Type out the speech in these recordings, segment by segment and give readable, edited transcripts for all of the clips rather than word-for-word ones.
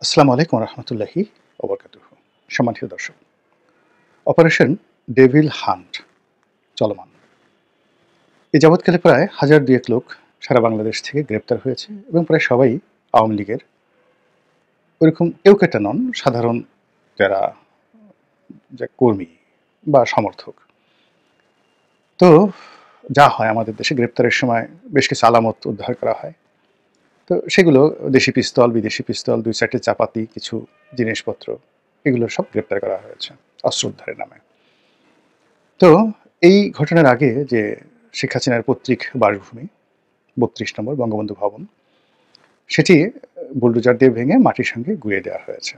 আসসালামু আলাইকুম রহমতুল্লাহি ওবরকাতুহু। সম্মানিত দর্শক, অপারেশন ডেভিল হান্ট চলমান। এ যাবৎকালে প্রায় হাজার দুয়েক লোক সারা বাংলাদেশ থেকে গ্রেপ্তার হয়েছে এবং প্রায় সবাই আওয়ামী লীগের ওইরকম কেউ কেটা নন, সাধারণ যারা যে কর্মী বা সমর্থক। তো যা হয় আমাদের দেশে গ্রেপ্তারের সময় বেশ কিছু আলামত উদ্ধার করা হয়। তো সেগুলো দেশি পিস্তল, বিদেশি পিস্তল, ২-৪টি চাপাতি, কিছু জিনিসপত্র, এগুলো সব গ্রেপ্তার করা হয়েছে অস্ত্র উদ্ধারের নামে। তো এই ঘটনার আগে যে শেখ হাসিনার পৈতৃক বাসভূমি ৩২ নম্বর বঙ্গবন্ধু ভবন, সেটি বুলডোজার দিয়ে ভেঙে মাটির সঙ্গে গুঁড়িয়ে দেওয়া হয়েছে।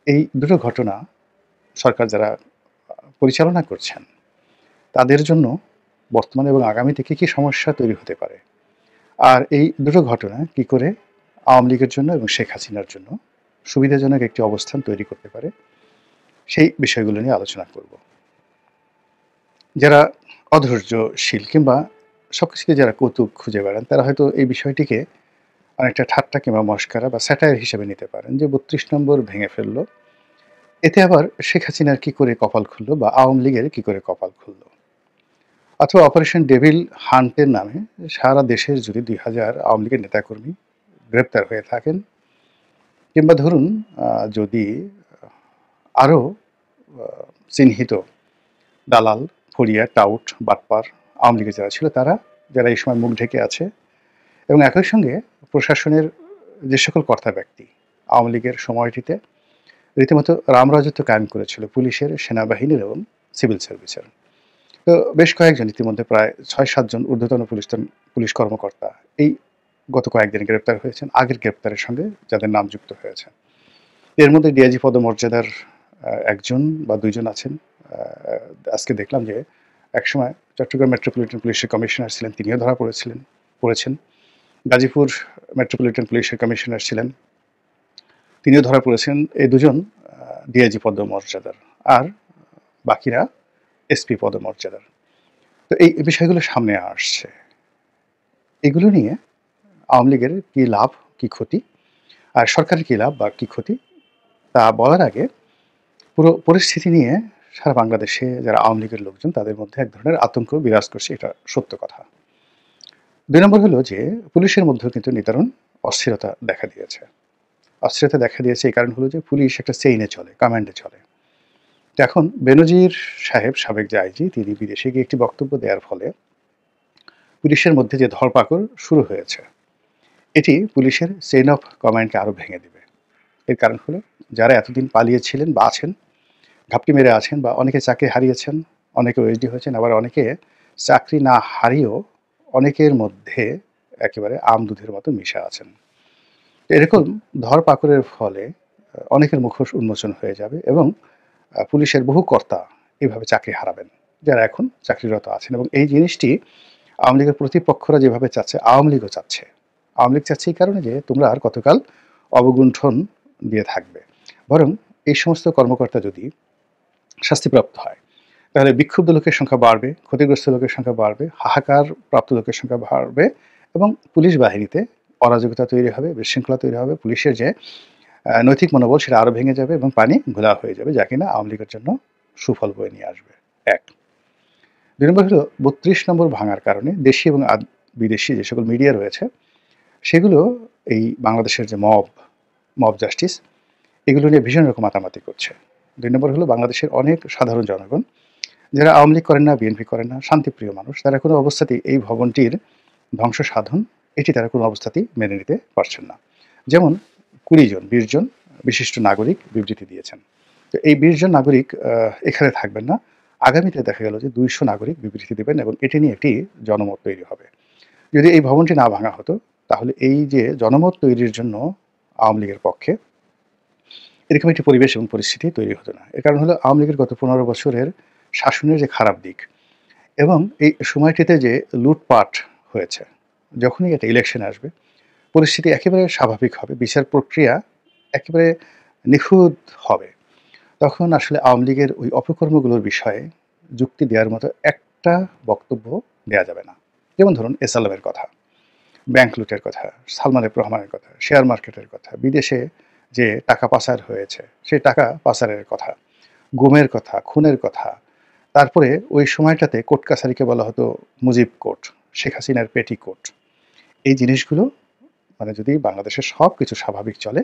এই দুটো ঘটনা সরকার যারা পরিচালনা করছেন, তাদের জন্য বর্তমানে এবং আগামীতে কী সমস্যা তৈরি হতে পারে, আর এই দুটো ঘটনা কী করে আওয়ামী লীগের জন্য এবং শেখ হাসিনার জন্য সুবিধাজনক একটি অবস্থান তৈরি করতে পারে, সেই বিষয়গুলো নিয়ে আলোচনা করব। যারা অধৈর্যশীল কিংবা সবকিছুকে যারা কৌতুক খুঁজে বেড়ান, তারা হয়তো এই বিষয়টিকে অনেকটা ঠাট্টা কিংবা মশকরা বা স্যাটায়ার হিসেবে নিতে পারেন যে ৩২ নম্বর ভেঙে ফেললো, এতে আবার শেখ হাসিনার কী করে কপাল খুলল বা আওয়ামী লীগের কী করে কপাল খুলল। অথবা অপারেশন ডেভিল হান্টের নামে সারা দেশের যদি ২,০০০ আওয়ামী লীগের নেতাকর্মী গ্রেপ্তার হয়ে থাকেন, কিংবা ধরুন যদি আরও চিহ্নিত দালাল, ফড়িয়া, টাউট, বাটপার আওয়ামী লীগের যারা ছিল, তারা যারা এই সময় মুখ ঢেকে আছে, এবং একই সঙ্গে প্রশাসনের যে সকল কর্তা ব্যক্তি আওয়ামী লীগের সময়টিতে রীতিমতো রামরাজত্ব কায়েম করেছিল পুলিশের, সেনাবাহিনীর এবং সিভিল সার্ভিসের। তো বেশ কয়েকজন, ইতিমধ্যে প্রায় ৬-৭ জন ঊর্ধ্বতন পুলিশ কর্মকর্তা এই গত কয়েকদিন গ্রেপ্তার হয়েছেন, আগের গ্রেপ্তারের সঙ্গে যাদের নাম যুক্ত হয়েছে। এর মধ্যে ডিআইজি পদমর্যাদার একজন বা দুইজন আছেন। আজকে দেখলাম যে একসময় চট্টগ্রাম মেট্রোপলিটন পুলিশের কমিশনার ছিলেন, তিনিও ধরা পড়েছেন। গাজীপুর মেট্রোপলিটন পুলিশের কমিশনার ছিলেন, তিনিও ধরা পড়েছেন। এই দুজন ডিআইজি পদমর্যাদার, আর বাকিরা এসপি পদমর্যাদার। তো এই বিষয়গুলো সামনে আসছে। এগুলো নিয়ে আওয়ামী লীগের কী লাভ, কী ক্ষতি, আর সরকারের কী লাভ বা কী ক্ষতি, তা বলার আগে পুরো পরিস্থিতি নিয়ে সারা বাংলাদেশে যারা আওয়ামী লীগের লোকজন, তাদের মধ্যে এক ধরনের আতঙ্ক বিরাজ করছে, এটা সত্য কথা। ২ নম্বর হলো যে পুলিশের মধ্যেও কিন্তু নিদারুণ অস্থিরতা দেখা দিয়েছে। অস্থিরতা দেখা দিয়েছে এই কারণ হলো যে পুলিশ একটা চেইনে চলে, কমান্ডে চলে। তো এখন বেনজির সাহেব, সাবেক যে আইজি, তিনি বিদেশে গিয়ে একটি বক্তব্য দেওয়ার ফলে পুলিশের মধ্যে যে ধরপাকড় শুরু হয়েছে, এটি পুলিশের চেইন অফ কমান্ডকে আরও ভেঙে দেবে। এর কারণ হলো যারা এতদিন পালিয়েছিলেন বা আছেন, ঘাপটি মেরে আছেন, বা অনেকে চাকরি হারিয়েছেন, অনেকে ওএসডি হয়েছেন, আবার অনেকে চাকরি না হারিয়েও অনেকের মধ্যে একেবারে আম দুধের মতো মিশে আছেন। এরকম ধরপাকড়ের ফলে অনেকের মুখোশ উন্মোচন হয়ে যাবে এবং পুলিশের বহু কর্তা এভাবে চাকরি হারাবেন, যারা এখন চাকরিরত আছেন। এবং এই জিনিসটি আওয়ামী লীগের প্রতিপক্ষরা যেভাবে চাচ্ছে, আওয়ামী লীগও চাচ্ছে। আওয়ামী লীগ চাচ্ছে এই কারণে যে তোমরা আর কতকাল অবগুণ্ঠন দিয়ে থাকবে। বরং এই সমস্ত কর্মকর্তা যদি শাস্তিপ্রাপ্ত হয়, তাহলে বিক্ষুব্ধ লোকের সংখ্যা বাড়বে, ক্ষতিগ্রস্ত লোকের সংখ্যা বাড়বে, হাহাকার প্রাপ্ত লোকের সংখ্যা বাড়বে, এবং পুলিশ বাহিনীতে অরাজকতা তৈরি হবে, বিশৃঙ্খলা তৈরি হবে, পুলিশের যে নৈতিক মনোবল সেটা আরও ভেঙে যাবে এবং পানি ঘোলা হয়ে যাবে, যা কিনা আওয়ামী লীগের জন্য সুফল বয়ে নিয়ে আসবে। ১। ২ নম্বর হলো ৩২ নম্বর ভাঙার কারণে দেশি এবং বিদেশি যে সকল মিডিয়া রয়েছে, সেগুলো এই বাংলাদেশের যে মব জাস্টিস, এগুলো নিয়ে ভীষণ রকম মাতামাতি করছে। ২ নম্বর হলো বাংলাদেশের অনেক সাধারণ জনগণ, যারা আওয়ামী লীগ করেন না, বিএনপি করেন না, শান্তিপ্রিয় মানুষ, তারা কোনো অবস্থাতেই এই ভবনটির ধ্বংস সাধন, এটি তারা কোনো অবস্থাতেই মেনে নিতে পারছেন না। যেমন ২০ জন বিশিষ্ট নাগরিক বিবৃতি দিয়েছেন। তো এই ২০ জন নাগরিক এখানে থাকবেন না। আগামীতে দেখা গেল যে ২০০ নাগরিক বিবৃতি দেবেন এবং এটি নিয়ে একটি জনমত তৈরি হবে। যদি এই ভবনটি না ভাঙা হতো, তাহলে এই যে জনমত তৈরির জন্য আওয়ামী লীগের পক্ষে এরকম একটি পরিবেশ এবং পরিস্থিতি তৈরি হতো না। এর কারণ হলো আওয়ামী লীগের গত ১৫ বছরের শাসনের যে খারাপ দিক, এবং এই সময়টিতে যে লুটপাট হয়েছে। যখনই একটা ইলেকশন আসবে, পরিস্থিতি একেবারে স্বাভাবিক হবে, বিচার প্রক্রিয়া একেবারে নিখুঁত হবে। তখন আসলে আওয়ামী লীগের ওই অপকর্মগুলোর বিষয়ে যুক্তি দেওয়ার মতো একটা বক্তব্য দেওয়া যাবে না। যেমন ধরুন এসআলএমের কথা, ব্যাংক লুটের কথা, সালমান এফ রহমানের কথা, শেয়ার মার্কেটের কথা, বিদেশে যে টাকা পাচার হয়েছে, সেই টাকা পাচারের কথা, গুমের কথা, খুনের কথা। তারপরে ওই সময়টাতে কোর্ট কাছারিকে বলা হতো মুজিব কোর্ট, শেখ হাসিনার পেটি কোর্ট। এই জিনিসগুলো মানে যদি বাংলাদেশের সবকিছু স্বাভাবিক চলে,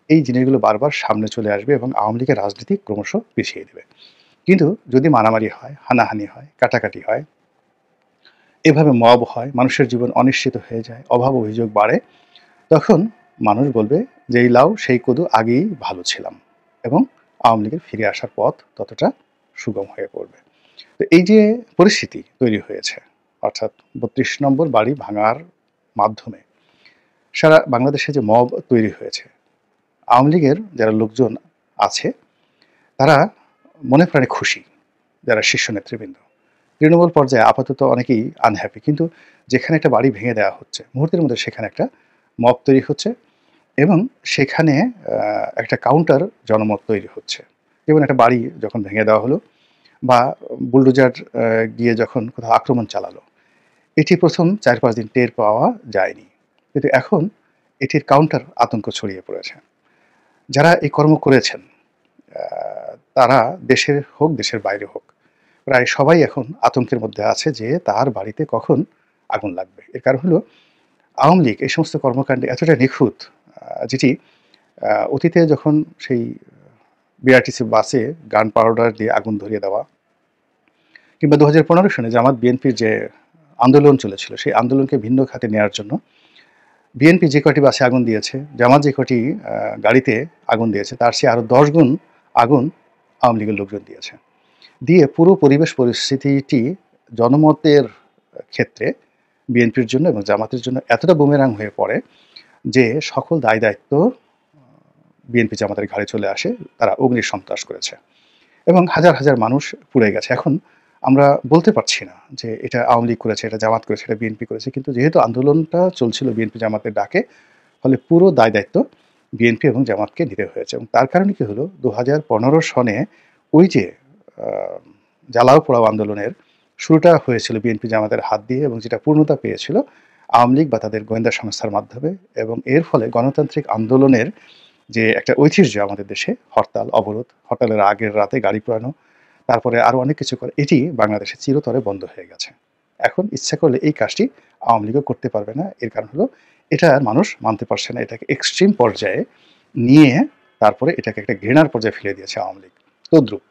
এই জিনিসগুলো বারবার সামনে চলে আসবে এবং আওয়ামী লীগের রাজনীতি ক্রমশ পিছিয়ে দেবে। কিন্তু যদি মারামারি হয়, হানাহানি হয়, কাটাকাটি হয়, এভাবে মব হয়, মানুষের জীবন অনিশ্চিত হয়ে যায়, অভাব অভিযোগ বাড়ে, তখন মানুষ বলবে যে এই লাউ সেই কদু, আগেই ভালো ছিলাম, এবং আওয়ামী লীগের ফিরে আসার পথ ততটা সুগম হয়ে পড়বে। তো এই যে পরিস্থিতি তৈরি হয়েছে, অর্থাৎ ৩২ নম্বর বাড়ি ভাঙার মাধ্যমে সারা বাংলাদেশে যে মব তৈরি হয়েছে, আওয়ামী লীগের যারা লোকজন আছে তারা মনে প্রাণে খুশি, যারা শীর্ষ নেতৃবৃন্দ। তৃণমূল পর্যায়ে আপাতত অনেকেই আনহ্যাপি, কিন্তু যেখানে একটা বাড়ি ভেঙে দেওয়া হচ্ছে, মুহূর্তের মধ্যে সেখানে একটা মব তৈরি হচ্ছে এবং সেখানে একটা কাউন্টার জনমত তৈরি হচ্ছে। যেমন একটা বাড়ি যখন ভেঙে দেওয়া হলো বা বুলডোজার গিয়ে যখন কোথাও আক্রমণ চালালো, এটি প্রথম ৪-৫ দিন টের পাওয়া যায়নি, কিন্তু এখন এটির কাউন্টার আতঙ্ক ছড়িয়ে পড়েছে। যারা এই কর্ম করেছেন তারা দেশের হোক, দেশের বাইরে হোক, প্রায় সবাই এখন আতঙ্কের মধ্যে আছে যে তার বাড়িতে কখন আগুন লাগবে। এর কারণ হলো আওয়ামী লীগ এই সমস্ত কর্মকাণ্ডে এতটা নিখুঁত, যেটি অতীতে যখন সেই বিআরটিসি বাসে গান পাউডার দিয়ে আগুন ধরিয়ে দেওয়া, কিংবা ২০১৫ সনে জামাত বিএনপির যে আন্দোলন চলেছিল, সেই আন্দোলনকে ভিন্ন খাতে নেওয়ার জন্য বিএনপি যে কটি বাসে আগুন দিয়েছে, জামাত যে কটি গাড়িতে আগুন দিয়েছে, তার চেয়ে আরও ১০ গুণ আগুন আওয়ামী লীগের লোকজন দিয়েছে। দিয়ে পুরো পরিবেশ পরিস্থিতিটি জনমতের ক্ষেত্রে বিএনপির জন্য এবং জামাতের জন্য এতটা বুমেরাং হয়ে পড়ে যে সকল দায় দায়িত্ব বিএনপি জামাতের ঘাড়ে চলে আসে। তারা অগ্নি সন্ত্রাস করেছে এবং হাজার হাজার মানুষ পুড়ে গেছে। এখন আমরা বলতে পারছি না যে এটা আওয়ামী লীগ করেছে, এটা জামাত করেছে, এটা বিএনপি করেছে, কিন্তু যেহেতু আন্দোলনটা চলছিল বিএনপি জামাতের ডাকে, ফলে পুরো দায় দায়িত্ব বিএনপি এবং জামাতকে নিতে হয়েছে। এবং তার কারণে কি হলো, ২০১৫ সনে ওই যে জ্বালাও পোড়াও আন্দোলনের শুরুটা হয়েছিল বিএনপি জামাতের হাত দিয়ে, এবং যেটা পূর্ণতা পেয়েছিল আওয়ামী লীগ বা তাদের গোয়েন্দা সংস্থার মাধ্যমে, এবং এর ফলে গণতান্ত্রিক আন্দোলনের যে একটা ঐতিহ্য আমাদের দেশে, হরতাল, অবরোধ, হরতালের আগের রাতে গাড়ি পোড়ানো, তারপরে আরও অনেক কিছু করে, এটি বাংলাদেশে চিরতরে বন্ধ হয়ে গেছে। এখন ইচ্ছা করলে এই কাজটি আওয়ামী লীগও করতে পারবে না। এর কারণ হলো এটা মানুষ মানতে পারছে না, এটাকে এক্সট্রিম পর্যায়ে নিয়ে তারপরে এটাকে একটা ঘৃণার পর্যায়ে ফেলে দিয়েছে আওয়ামী লীগ। তদ্রুপ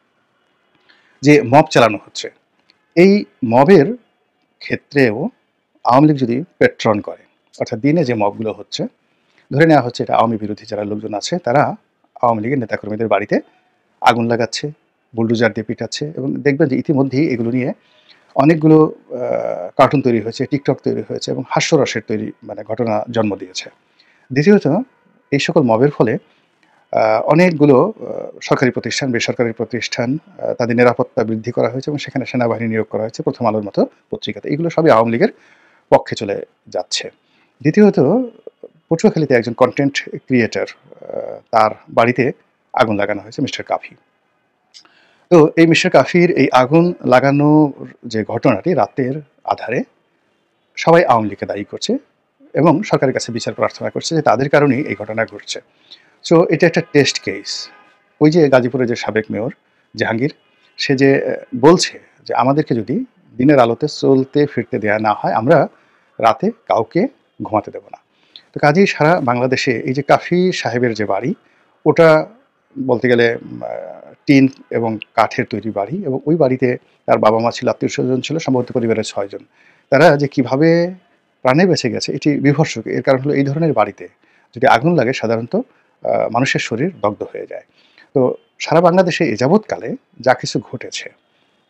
যে মব চালানো হচ্ছে, এই মবের ক্ষেত্রেও আওয়ামী লীগ যদি পেট্রন করে, অর্থাৎ দিনে যে মবগুলো হচ্ছে, ধরে নেওয়া হচ্ছে এটা আওয়ামী বিরোধী যারা লোকজন আছে তারা আওয়ামী লীগের নেতাকর্মীদের বাড়িতে আগুন লাগাচ্ছে, বুলডোজার দিয়ে পিটাচ্ছে, এবং দেখবেন যে ইতিমধ্যেই এগুলো নিয়ে অনেকগুলো কার্টুন তৈরি হয়েছে, টিকটক তৈরি হয়েছে এবং হাস্যরসের তৈরি মানে ঘটনা জন্ম দিয়েছে। দ্বিতীয়ত, এই সকল মবের ফলে অনেকগুলো সরকারি প্রতিষ্ঠান, বেসরকারি প্রতিষ্ঠান, তাদের নিরাপত্তা বৃদ্ধি করা হয়েছে এবং সেখানে সেনাবাহিনী নিয়োগ করা হয়েছে প্রথম আলোর মতো পত্রিকাতে। এগুলো সবই আওয়ামী লীগের পক্ষে চলে যাচ্ছে। দ্বিতীয়ত, পটুয়াখালীতে একজন কন্টেন্ট ক্রিয়েটর, তার বাড়িতে আগুন লাগানো হয়েছে, মিস্টার কাফি। তো এই মিস্টার কাফির এই আগুন লাগানোর যে ঘটনাটি রাতের আধারে সবাই আওয়ামী লীগকে দায়ী করছে এবং সরকারের কাছে বিচার প্রার্থনা করছে যে তাদের কারণেই এই ঘটনা ঘটছে। সো এটা একটা টেস্ট কেস। ওই যে গাজীপুরের যে সাবেক মেয়র জাহাঙ্গীর, সে যে বলছে যে আমাদেরকে যদি দিনের আলোতে চলতে ফিরতে দেয়া না হয়, আমরা রাতে কাউকে ঘুমাতে দেব না। তো কাজেই সারা বাংলাদেশে এই যে কাফি সাহেবের যে বাড়ি, ওটা বলতে গেলে টিন এবং কাঠের তৈরি বাড়ি, এবং ওই বাড়িতে তার বাবা মা ছিল, আত্মীয় স্বজন ছিল, সম্ভবত পরিবারের ৬ জন। তারা যে কিভাবে প্রাণে বেঁচে গেছে এটি বিভৎসক। এর কারণ হলো এই ধরনের বাড়িতে যদি আগুন লাগে সাধারণত মানুষের শরীর দগ্ধ হয়ে যায়। তো সারা বাংলাদেশে এ যাবৎকালে যা কিছু ঘটেছে,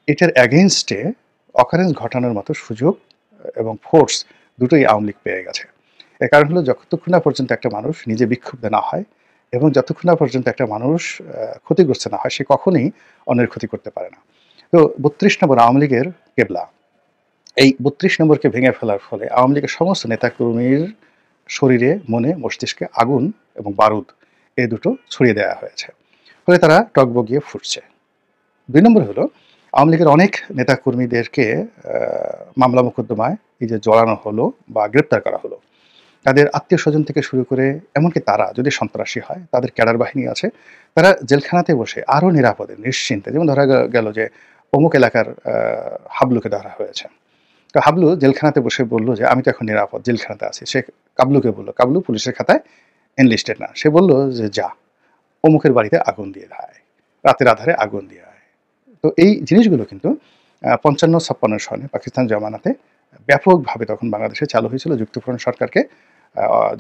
এটার অ্যাগেইনস্টে অকারেন্স ঘটানোর মতো সুযোগ এবং ফোর্স দুটোই আওয়ামী লীগ পেয়ে গেছে। এর কারণ হলো যতক্ষণ না পর্যন্ত একটা মানুষ নিজে বিক্ষুব্ধ না হয় এবং যতক্ষণ না পর্যন্ত একটা মানুষ ক্ষতিগ্রস্ত না হয়, সে কখনোই অন্যের ক্ষতি করতে পারে না। তো ৩২ নম্বর আওয়ামী লীগের কেবলা, এই ৩২ নম্বরকে ভেঙে ফেলার ফলে আওয়ামী লীগের সমস্ত নেতাকর্মীর শরীরে, মনে, মস্তিষ্কে আগুন এবং বারুদ এই দুটো ছড়িয়ে দেওয়া হয়েছে, ফলে তারা টগবগিয়ে ফুটছে। ২ নম্বর হলো আওয়ামী লীগের অনেক নেতাকর্মীদেরকে মামলা মোকদ্দমায় এই যে জড়ানো হলো বা গ্রেপ্তার করা হলো, তাদের আত্মীয়স্বজন থেকে শুরু করে এমনকি তারা যদি সন্ত্রাসী হয়, তাদের ক্যাডার বাহিনী আছে, তারা জেলখানাতে বসে আরও নিরাপদে, নিশ্চিন্তে যেমন ধরা গেল যে অমুক এলাকার হাবলুকে ধরা হয়েছে। তো হাবলু জেলখানাতে বসে বলল যে, "আমি তো এখন নিরাপদ, জেলখানাতে আছি।" সে কাবলুকে বলল। কাবলু পুলিশের খাতায় এনলিস্টেড না। সে বলল যে, "যা, অমুকের বাড়িতে আগুন দিয়ে আয়। রাতের আঁধারে আগুন দিয়ে আয়।" তো এই জিনিসগুলো কিন্তু ৫৫-৫৬ সনে পাকিস্তান জমানাতে ব্যাপকভাবে তখন বাংলাদেশে চালু হয়েছিল যুক্তফ্রন্ট সরকারকে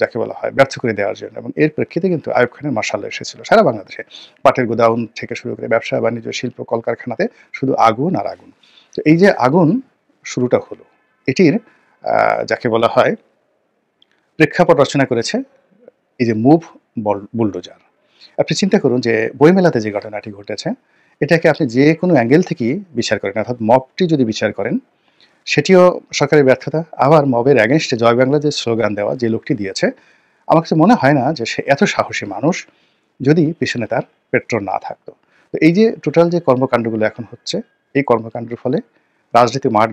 যাকে বলা হয় ব্যর্থ করে দেওয়ার জন্য, এবং এর প্রেক্ষিতে কিন্তু আইয়ুব খানের মার্শাল ল এসেছিল সারা বাংলাদেশে। পাটের গোডাউন থেকে শুরু করে ব্যবসা বাণিজ্য, শিল্প, কলকারখানাতে শুধু আগুন আর আগুন। তো এই যে আগুন শুরুটা হলো, এটির যাকে বলা হয় প্রেক্ষাপট রচনা করেছে এই যে মুভ বুলডোজার। আপনি চিন্তা করুন যে বইমেলাতে যে ঘটনাটি ঘটেছে, এটাকে আপনি যে কোনো অ্যাঙ্গেল থেকেই বিচার করেন, অর্থাৎ মবটি যদি বিচার করেন, সেটিও সরকারের ব্যর্থতা। আবার মবের এগেইনস্টে জয় বাংলা যে স্লোগান দেওয়া যে লোকটি দিয়েছে, আমার কাছে মনে হয় না যে সে এত সাহসী মানুষ যদি পেছনে তার পেট্রোল না থাকতো। তো এই যে টোটাল যে কর্মকাণ্ডগুলো এখন হচ্ছে, এই কর্মকাণ্ডের ফলে রাজনীতির মাঠ